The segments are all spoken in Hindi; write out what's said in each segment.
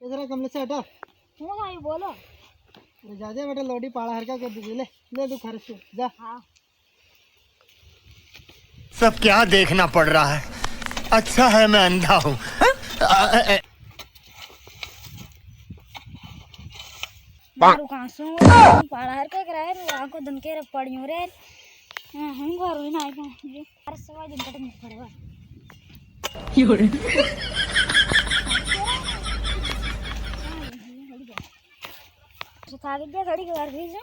ये जरा कमले से हटा। હું ભાઈ બોલો। अरे जा जा बेटा लोडी पाड़ा हरका कर दीजिए। ले ले तू खर्च से जा। हाँ सब क्या देखना पड़ रहा है। अच्छा है मैं अंधा हूँ। मारू कांसू पाड़ा हर का कराए रे आको दन के रे पड़ियो रे हम घर में ना आए ये हर सवा दिन कट में पड़वा योरे सुखा दे खड़ी कर दी जो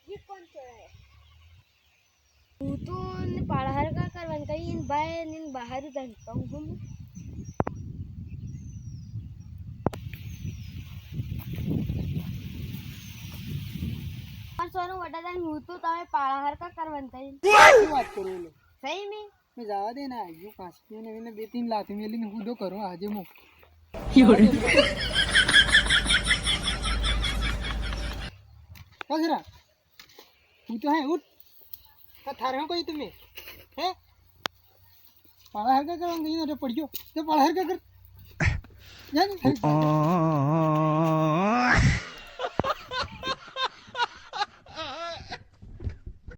ये कौन चला है तो पाड़ाहर का करवन कहीं इन बाहर उधर कहूँ और सोनू वटा जान हूँ तो तवे पाड़ाहर का करवन कहीं बात करो लो सही में मैं जावा देना यू कांसी ने मैंने 2-3 लात मेली ने हुदो करो आज मु कजरा तू तो है उठ का थारे हो कोई तुम्हें हैं पाड़ा हर का करन गई ना पड़ियो तो पाड़ा हर का कर जान